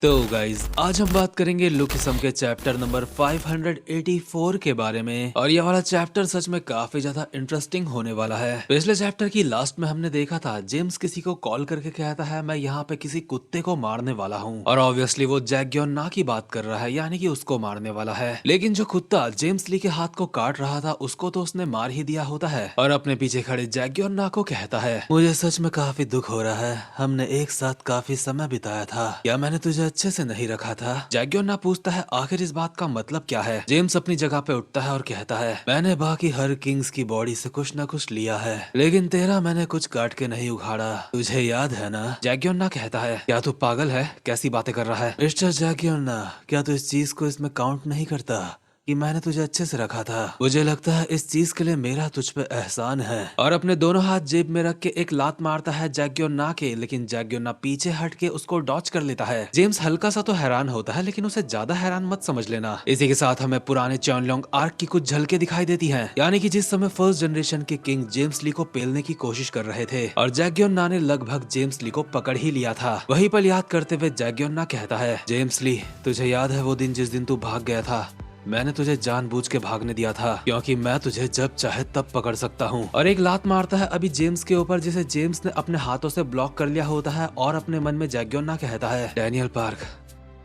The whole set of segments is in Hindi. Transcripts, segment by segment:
तो गाइज आज हम बात करेंगे लुकिसम के चैप्टर नंबर 584 के बारे में। और ये वाला चैप्टर सच में काफी ज्यादा इंटरेस्टिंग होने वाला है। पिछले चैप्टर की लास्ट में हमने देखा था जेम्स किसी को कॉल करके कहता है मैं यहाँ पे किसी कुत्ते को मारने वाला हूँ, और ऑब्वियसली वो जैक ग्योन्ना की बात कर रहा है, यानी कि उसको मारने वाला है। लेकिन जो कुत्ता जेम्स ली के हाथ को काट रहा था उसको तो उसने मार ही दिया होता है, और अपने पीछे खड़े जैक ग्योन्ना को कहता है मुझे सच में काफी दुख हो रहा है, हमने एक साथ काफी समय बिताया था, क्या मैंने तुझे अच्छे से नहीं रखा था। जैक ग्योन्ना पूछता है आखिर इस बात का मतलब क्या है। जेम्स अपनी जगह पे उठता है और कहता है मैंने बाकी हर किंग्स की बॉडी से कुछ न कुछ लिया है, लेकिन तेरा मैंने कुछ काट के नहीं उखाड़ा, तुझे याद है ना। जैक ग्योन्ना कहता है क्या तू पागल है, कैसी बातें कर रहा है। मिस्टर जैक ग्योन्ना, क्या तू इस चीज को इसमें काउंट नहीं करता कि मैंने तुझे अच्छे से रखा था। मुझे लगता है इस चीज के लिए मेरा तुझ पे एहसान है। और अपने दोनों हाथ जेब में रख के एक लात मारता है जैक ग्योन्ना के, लेकिन जैक ग्योन्ना पीछे हट के उसको डॉच कर लेता है। जेम्स हल्का सा तो हैरान होता है, लेकिन उसे ज्यादा हैरान मत समझ लेना। इसी के साथ हमें पुराने चॉनलोंग आर्क की कुछ झलकें दिखाई देती है, यानी कि जिस समय फर्स्ट जनरेशन के किंग जेम्स ली को पेलने की कोशिश कर रहे थे और जैक ग्योन्ना ने लगभग जेम्स ली को पकड़ ही लिया था। वही पल याद करते हुए जैक ग्योन्ना कहता है जेम्स ली, तुझे याद है वो दिन जिस दिन तू भाग गया था। मैंने तुझे जानबूझ के भागने दिया था क्योंकि मैं तुझे जब चाहे तब पकड़ सकता हूँ। और एक लात मारता है अभी जेम्स के ऊपर, जिसे जेम्स ने अपने हाथों से ब्लॉक कर लिया होता है, और अपने मन में जैक ग्योन्ना कहता है डैनियल पार्क,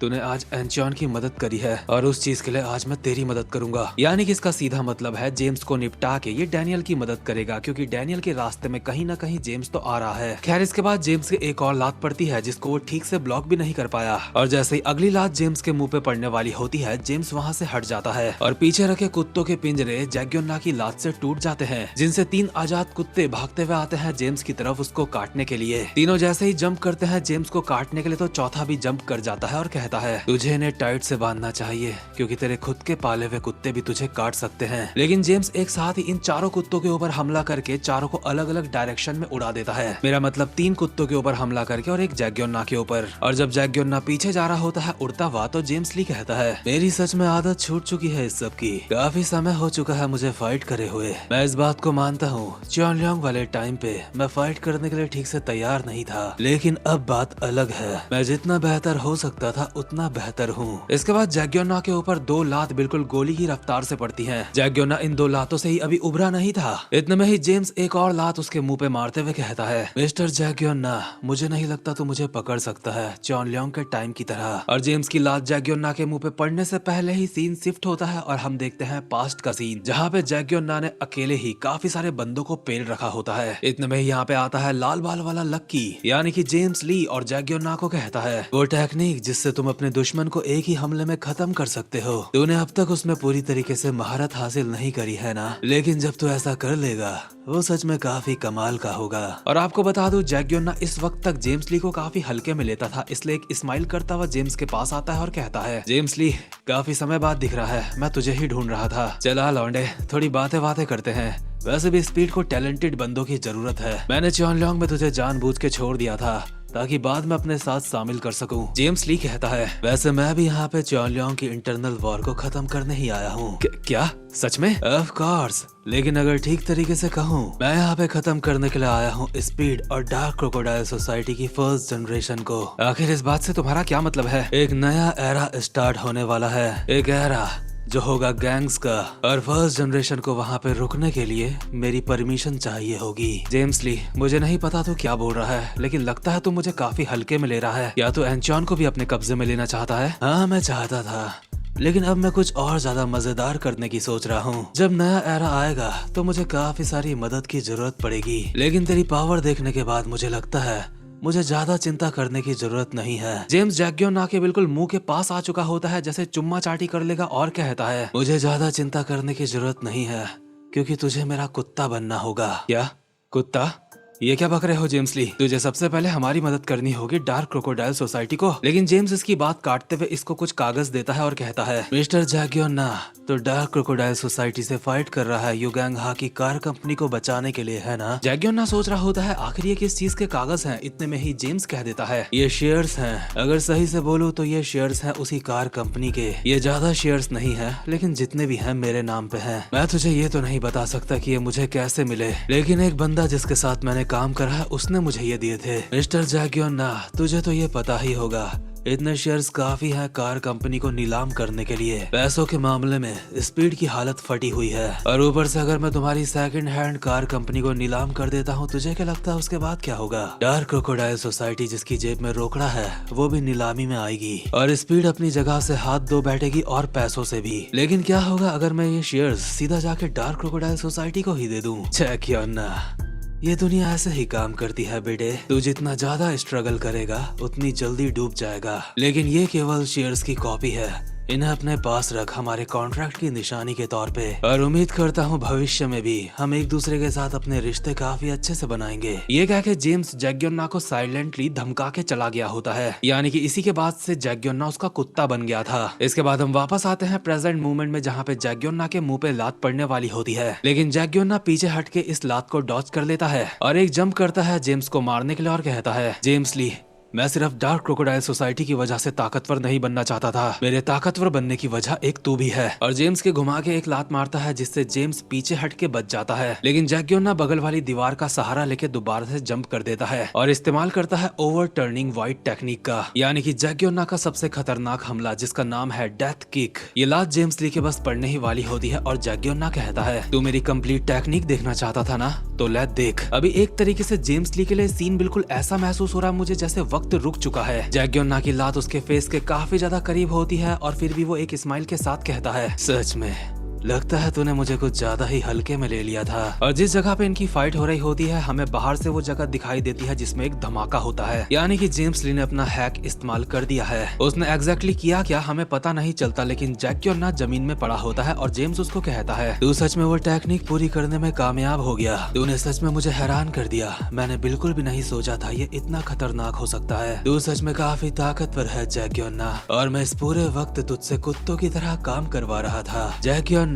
तूने आज एंचॉन की मदद करी है और उस चीज के लिए आज मैं तेरी मदद करूंगा। यानी कि इसका सीधा मतलब है जेम्स को निपटा के ये डैनियल की मदद करेगा, क्योंकि डैनियल के रास्ते में कहीं ना कहीं जेम्स तो आ रहा है। खैर इसके बाद जेम्स के एक और लात पड़ती है जिसको वो ठीक से ब्लॉक भी नहीं कर पाया, और जैसे ही अगली लात जेम्स के मुंह पे पड़ने वाली होती है जेम्स वहाँ से हट जाता है और पीछे रखे कुत्तों के पिंजरे जैक ग्योन्ना की लात से टूट जाते हैं, जिनसे 3 आजाद कुत्ते भागते हुए आते हैं जेम्स की तरफ उसको काटने के लिए। तीनों जैसे ही जंप करते हैं जेम्स को काटने के लिए, तो चौथा भी जंप कर जाता है और कहता है तुझे टाइट से बांधना चाहिए क्योंकि तेरे खुद के पाले हुए कुत्ते भी तुझे काट सकते हैं। लेकिन जेम्स एक साथ ही इन चारों कुत्तों के ऊपर हमला करके चारों को अलग अलग डायरेक्शन में उड़ा देता है। मेरा मतलब 3 कुत्तों के ऊपर हमला करके और एक जैक ग्योन्ना के ऊपर। और जब जैक ग्योन्ना पीछे जा रहा होता है उड़ता हुआ, तो जेम्स ली कहता है मेरी सच में आदत छूट चुकी है इस सब की, काफी समय हो चुका है मुझे फाइट करे हुए। मैं इस बात को मानता हूँ चॉनलोंग वाले टाइम पे मैं फाइट करने के लिए ठीक से तैयार नहीं था, लेकिन अब बात अलग है, मैं जितना बेहतर हो सकता था उतना बेहतर हूँ। इसके बाद जैक ग्योन्ना के ऊपर 2 लात बिल्कुल गोली की रफ्तार से पड़ती हैं। जैक ग्योन्ना इन 2 लातों से ही अभी उभरा नहीं था। इतने में ही जेम्स एक और लात उसके मुंह पे मारते हुए कहता है मिस्टर जैक ग्योन्ना, मुझे नहीं लगता तू मुझे पकड़ सकता है चॉनलोंग के टाइम की तरह। और जेम्स की लात जैक ग्योन्ना के मुंह पे पड़ने से पहले ही सीन शिफ्ट होता है और हम देखते हैं पास्ट का सीन, जहाँ पे जैक ग्योन्ना ने अकेले ही काफी सारे बंदों को पेल रखा होता है। इतने में ही यहाँ पे आता है लाल बाल वाला लक्की, यानी कि जेम्स ली, और जैक ग्योन्ना को कहता है वो टेक्निक जिससे तुम अपने दुश्मन को एक ही हमले में खत्म कर सकते हो, तूने अब तक उसमें पूरी तरीके से महारत हासिल नहीं करी है ना, लेकिन जब तू ऐसा कर लेगा वो सच में काफी कमाल का होगा। और आपको बता दूं जैक ग्योन्ना इस वक्त तक जेम्स ली को काफी हल्के में लेता था, इसलिए एक स्माइल करता हुआ जेम्स के पास आता है और कहता है जेम्स ली, काफी समय बाद दिख रहा है, मैं तुझे ही ढूंढ रहा था, चला लौंडे थोड़ी बातें करते हैं। वैसे भी स्पीड को टैलेंटेड बंदों की जरूरत है, मैंने चॉनलोंग में तुझे जानबूझ के छोड़ दिया था ताकि बाद में अपने साथ शामिल कर सकूं। जेम्स ली कहता है वैसे मैं भी यहाँ पे चॉनलोंग की इंटरनल वॉर को खत्म करने ही आया हूँ। क्या सच में? ऑफ कोर्स, लेकिन अगर ठीक तरीके से कहूँ मैं यहाँ पे खत्म करने के लिए आया हूँ स्पीड और डार्क क्रोकोडाइल सोसाइटी की फर्स्ट जनरेशन को। आखिर इस बात से तुम्हारा क्या मतलब है? एक नया एरा स्टार्ट होने वाला है, एक एरा जो होगा गैंग्स का, और फर्स्ट जनरेशन को वहाँ पे रुकने के लिए मेरी परमिशन चाहिए होगी। जेम्स ली, मुझे नहीं पता तू क्या बोल रहा है, लेकिन लगता है तू मुझे काफी हल्के में ले रहा है। या तो एंचॉन को भी अपने कब्जे में लेना चाहता है? हाँ मैं चाहता था, लेकिन अब मैं कुछ और ज्यादा मजेदार करने की सोच रहा हूँ। जब नया एरा आएगा तो मुझे काफी सारी मदद की जरूरत पड़ेगी, लेकिन तेरी पावर देखने के बाद मुझे लगता है मुझे ज्यादा चिंता करने की जरूरत नहीं है। जेम्स जैक ग्योन्ना के बिल्कुल मुंह के पास आ चुका होता है, जैसे चुम्मा चाटी कर लेगा, और कहता है मुझे ज्यादा चिंता करने की जरूरत नहीं है क्योंकि तुझे मेरा कुत्ता बनना होगा। क्या कुत्ता? ये क्या बक रहे हो जेम्स ली, तुझे सबसे पहले हमारी मदद करनी होगी डार्क क्रोकोडाइल सोसाइटी को। लेकिन जेम्स इसकी बात काटते हुए इसको कुछ कागज देता है और कहता है मिस्टर जैक ग्योन्ना, तो डार्क क्रोकोडाइल सोसाइटी से फाइट कर रहा है युगैंग हा की कार कंपनी को बचाने के लिए, है ना? जैक ग्योन्ना सोच रहा होता है आखिर ये किस चीज के कागज हैं। इतने में ही जेम्स कह देता है ये शेयर्स हैं, अगर सही से बोलूं तो ये शेयर्स हैं उसी कार कंपनी के। ये ज्यादा शेयर्स नहीं है, लेकिन जितने भी हैं मेरे नाम पे हैं। मैं तुझे ये तो नहीं बता सकता कि ये मुझे कैसे मिले, लेकिन एक बंदा जिसके साथ मैंने काम करा है उसने मुझे ये दिए थे। मिस्टर जैक ग्योन्ना, तुझे तो ये पता ही होगा इतने शेयर्स काफी हैं कार कंपनी को नीलाम करने के लिए। पैसों के मामले में स्पीड की हालत फटी हुई है और ऊपर से अगर मैं तुम्हारी सेकंड हैंड कार कंपनी को नीलाम कर देता हूँ, तुझे क्या लगता है उसके बाद क्या होगा? डार्क क्रोकोडाइल सोसाइटी जिसकी जेब में रोकड़ा है वो भी नीलामी में आएगी और स्पीड अपनी जगह से हाथ धो बैठेगी और पैसों से भी। लेकिन क्या होगा अगर मैं ये शेयर्स सीधा जाके डार्क क्रोकोडाइल सोसाइटी को ही दे दूं? चेक योर ना, ये दुनिया ऐसे ही काम करती है बेटे। तू जितना ज्यादा स्ट्रगल करेगा उतनी जल्दी डूब जाएगा। लेकिन ये केवल शेयर्स की कॉपी है, इन्हें अपने पास रख हमारे कॉन्ट्रैक्ट की निशानी के तौर पे। और उम्मीद करता हूँ भविष्य में भी हम एक दूसरे के साथ अपने रिश्ते काफी अच्छे से बनाएंगे। ये कह के जेम्स जैग्योन्ना को साइलेंटली धमका के चला गया होता है। यानी कि इसी के बाद से जैग्योन्ना उसका कुत्ता बन गया था। इसके बाद हम वापस आते हैं प्रेजेंट मोमेंट में, जहाँ पे जैग्योन्ना के मुंह पे लात पड़ने वाली होती है। लेकिन जैग्योन्ना पीछे हट के इस लात को डॉज कर लेता है और एक जंप करता है जेम्स को मारने के लिए और कहता है, जेम्स ली, मैं सिर्फ डार्क क्रोकोडाइल सोसाइटी की वजह से ताकतवर नहीं बनना चाहता था, मेरे ताकतवर बनने की वजह एक तू भी है। और जेम्स के घुमा के एक लात मारता है जिससे जेम्स पीछे हट के बच जाता है। लेकिन जैग्योन्ना बगल वाली दीवार का सहारा लेके दोबारा से जंप कर देता है और इस्तेमाल करता है ओवर टर्निंग वाइट टेक्निक का, यानी कि जैग्योन्ना का सबसे खतरनाक हमला जिसका नाम है डेथ किक। ये लात जेम्स ली के बस पड़ने ही वाली होती है और जैग्योन्ना कहता है, तू मेरी कंप्लीट टेक्निक देखना चाहता था ना, तो ले देख। अभी एक तरीके से जेम्स ली के लिए सीन बिल्कुल ऐसा महसूस हो रहा है मुझे जैसे वक्त रुक चुका है। जैग्योन्ना की लात उसके फेस के काफी ज्यादा करीब होती है और फिर भी वो एक स्माइल के साथ कहता है, सच में लगता है तूने मुझे कुछ ज्यादा ही हल्के में ले लिया था। और जिस जगह पे इनकी फाइट हो रही होती है हमें बाहर से वो जगह दिखाई देती है जिसमें एक धमाका होता है, यानी कि जेम्स ली ने अपना हैक इस्तेमाल कर दिया है। उसने एग्जैक्टली किया क्या हमें पता नहीं चलता, लेकिन जैग्योन्ना जमीन में पड़ा होता है और जेम्स उसको कहता है, तू सच में वो टेक्निक पूरी करने में कामयाब हो गया, तूने सच में मुझे हैरान कर दिया, मैंने बिल्कुल भी नहीं सोचा था ये इतना खतरनाक हो सकता है। तू सच में काफी ताकतवर है जैग्योन्ना, और मैं इस पूरे वक्त तुझसे कुत्तों की तरह काम करवा रहा था। जैग्योन्ना,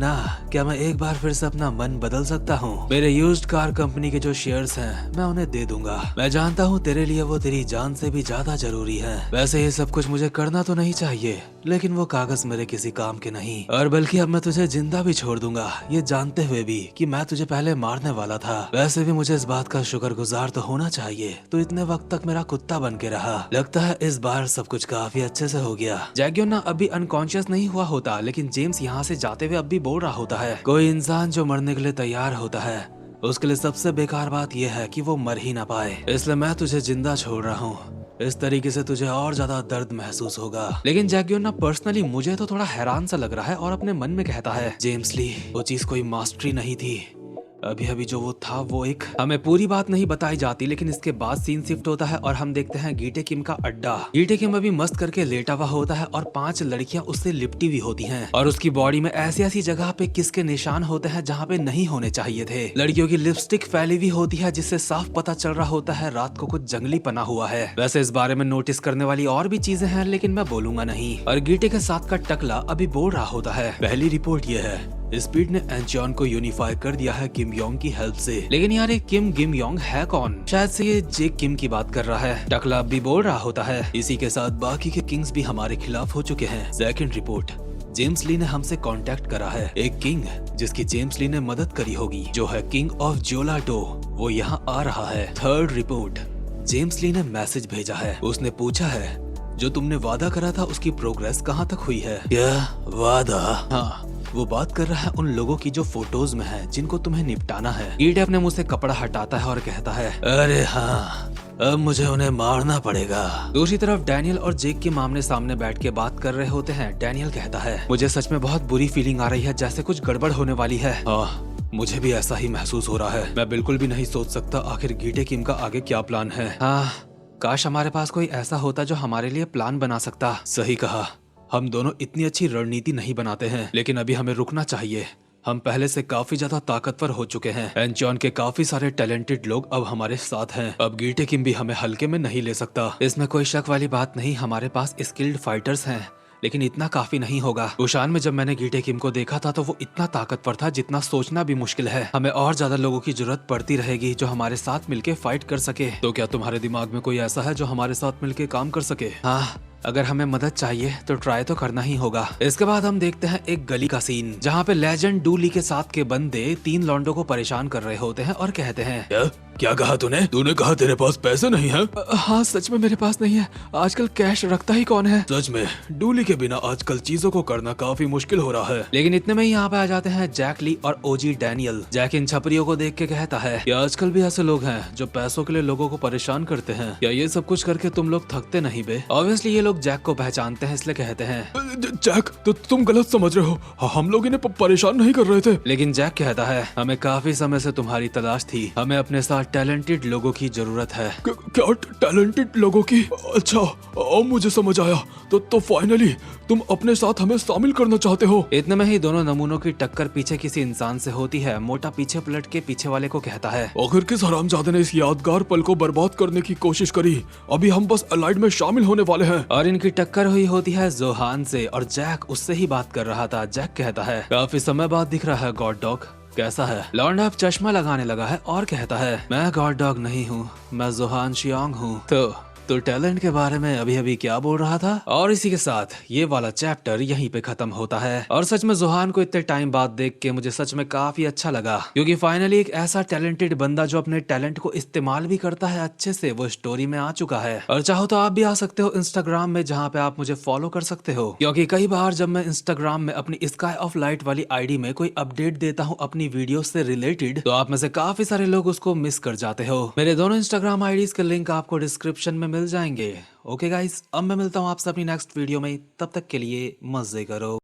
क्या मैं एक बार फिर से अपना मन बदल सकता हूँ? मेरे यूज्ड कार कंपनी के जो शेयर्स हैं मैं उन्हें दे दूंगा। मैं जानता हूँ तेरे लिए वो तेरी जान से भी ज्यादा जरूरी है। वैसे ये सब कुछ मुझे करना तो नहीं चाहिए, लेकिन वो कागज मेरे किसी काम के नहीं, और बल्कि अब मैं तुझे जिंदा भी छोड़ दूंगा, ये जानते हुए भी कि मैं तुझे पहले मारने वाला था। वैसे भी मुझे इस बात का शुक्रगुजार तो होना चाहिए, तो इतने वक्त तक मेरा कुत्ता बन के रहा। लगता है इस बार सब कुछ काफी अच्छे से हो गया। जैग्योन्ना अभी अनकॉन्शियस नहीं हुआ होता, लेकिन जेम्स यहाँ से जाते हुए अब भी बोल रहा होता है, कोई इंसान जो मरने के लिए तैयार होता है उसके लिए सबसे बेकार बात यह है कि वो मर ही ना पाए, इसलिए मैं तुझे जिंदा छोड़ रहा हूँ। इस तरीके से तुझे और ज्यादा दर्द महसूस होगा। लेकिन जैग्योन्ना पर्सनली मुझे तो थोड़ा हैरान सा लग रहा है और अपने मन में कहता है, जेम्स ली, वो चीज कोई मास्टरी नहीं थी, अभी अभी जो वो था वो एक, हमें पूरी बात नहीं बताई जाती, लेकिन इसके बाद सीन शिफ्ट होता है और हम देखते हैं गीटे किम का अड्डा। गीटे किम अभी मस्त करके लेटा हुआ होता है और 5 लड़कियां उससे लिपटी हुई होती हैं और उसकी बॉडी में ऐसी ऐसी जगह पे किस के निशान होते हैं जहाँ पे नहीं होने चाहिए थे। लड़कियों की लिपस्टिक फैली हुई होती है जिससे साफ पता चल रहा होता है रात को कुछ जंगली पना हुआ है। वैसे इस बारे में नोटिस करने वाली और भी चीजें हैं, लेकिन मैं बोलूंगा नहीं। और गीटे के साथ का टकला अभी बोल रहा होता है, पहली रिपोर्ट ये है, स्पीड ने एंचॉन को यूनिफाई कर दिया है किम योंग की हेल्प से। लेकिन यार ये किम गिम योंग है कौन? शायद से ये जेक किम की बात कर रहा है। टकला भी बोल रहा होता है, इसी के साथ बाकी के किंग्स भी हमारे खिलाफ हो चुके हैं। सेकंड रिपोर्ट, जेम्स ली ने हमसे कांटेक्ट करा है, एक किंग जिसकी जेम्स ली ने मदद करी होगी, जो है किंग ऑफ जोलाडो, वो यहाँ आ रहा है। थर्ड रिपोर्ट, जेम्स ली ने मैसेज भेजा है, उसने पूछा है जो तुमने वादा करा था उसकी प्रोग्रेस कहाँ तक हुई है? क्या वादा? हाँ, वो बात कर रहा है उन लोगों की जो फोटोज में है जिनको तुम्हें निपटाना है। गीटे अपने मुंह से कपड़ा हटाता है और कहता है, अरे हाँ, अब मुझे उन्हें मारना पड़ेगा। दूसरी तरफ डैनियल और जेक के आमने सामने बैठ के बात कर रहे होते हैं। डैनियल कहता है, मुझे सच में बहुत बुरी फीलिंग आ रही है, जैसे कुछ गड़बड़ होने वाली है। मुझे भी ऐसा ही महसूस हो रहा है। मैं बिल्कुल भी नहीं सोच सकता आखिर गीटे किम का आगे क्या प्लान है। हाँ, काश हमारे पास कोई ऐसा होता जो हमारे लिए प्लान बना सकता। सही कहा, हम दोनों इतनी अच्छी रणनीति नहीं बनाते हैं, लेकिन अभी हमें रुकना चाहिए। हम पहले से काफी ज्यादा ताकतवर हो चुके हैं। एंचॉन के काफी सारे टैलेंटेड लोग अब हमारे साथ हैं। अब गीटे किम भी हमें हल्के में नहीं ले सकता। इसमें कोई शक वाली बात नहीं, हमारे पास स्किल्ड फाइटर्स हैं, लेकिन इतना काफी नहीं होगा। बुशान में जब मैंने गीटे किम को देखा था तो वो इतना ताकतवर था जितना सोचना भी मुश्किल है। हमें और ज्यादा लोगों की जरूरत पड़ती रहेगी जो हमारे साथ मिलके फाइट कर सके। तो क्या तुम्हारे दिमाग में कोई ऐसा है जो हमारे साथ मिलके काम कर सके? हाँ, अगर हमें मदद चाहिए तो ट्राई तो करना ही होगा। इसके बाद हम देखते हैं एक गली का सीन जहाँ पे लेजेंड डू ली के साथ के बंदे 3 लॉन्डो को परेशान कर रहे होते हैं और कहते हैं, क्या कहा तूने कहा तेरे पास पैसे नहीं है? हाँ सच में मेरे पास नहीं है, आजकल कैश रखता ही कौन है। सच में डूली के बिना आजकल चीजों को करना काफी मुश्किल हो रहा है। लेकिन इतने में ही यहाँ पे आ जाते हैं जैक ली और ओजी डैनियल। जैक इन छपरियों को देख के कहता है कि आजकल भी ऐसे लोग हैं जो पैसों के लिए लोगों को परेशान करते हैं, क्या ये सब कुछ करके तुम लोग थकते नहीं बे? ऑब्वियसली ये लोग जैक को पहचानते हैं इसलिए कहते हैं जैक तो तुम गलत समझ रहे हो, हम लोग इन्हें परेशान नहीं कर रहे थे। लेकिन जैक कहता है हमें काफी समय से तुम्हारी तलाश थी, हमें अपने साथ टैलेंटेड लोगों की जरूरत है। क्या टैलेंटेड लोगों की? अच्छा अब मुझे समझ आया, तो फाइनली तुम अपने साथ हमें शामिल करना चाहते हो। इतने में ही दोनों नमूनों की टक्कर पीछे किसी इंसान से होती है। मोटा पीछे पलट के पीछे वाले को कहता है आखिर किस हरामजादे ने इस यादगार पल को बर्बाद करने की कोशिश करी, अभी हम बस अलाइड में शामिल होने वाले हैं। और इनकी टक्कर हुई होती है जोहान से और जैक उससे ही बात कर रहा था। जैक कहता है काफी समय बाद दिख रहा है गॉड डॉग, कैसा है? लौंडा अब चश्मा लगाने लगा है और कहता है मैं गॉड डॉग नहीं हूँ, मैं जोहान शियांग हूँ। तो टैलेंट के बारे में अभी अभी क्या बोल रहा था? और इसी के साथ ये वाला चैप्टर यहीं पे खत्म होता है। और सच में जोहान को इतने टाइम बाद देख के मुझे सच में काफी अच्छा लगा, क्योंकि फाइनली एक ऐसा टैलेंटेड बंदा जो अपने टैलेंट को इस्तेमाल भी करता है अच्छे से, वो स्टोरी में आ चुका है। और चाहो तो आप भी आ सकते हो इंस्टाग्राम में, जहाँ पे आप मुझे फॉलो कर सकते हो, क्योंकि कई बार जब मैं इंस्टाग्राम में अपनी स्काई ऑफ लाइट वाली आईडी में कोई अपडेट देता हूँ अपनी वीडियो से रिलेटेड, तो आप में से काफी सारे लोग उसको मिस कर जाते हो। मेरे दोनों इंस्टाग्राम आईडीज के लिंक आपको डिस्क्रिप्शन में मिल जाएंगे। ओके गाइस, अब मैं मिलता हूँ आपसे अपनी नेक्स्ट वीडियो में, तब तक के लिए मजे करो।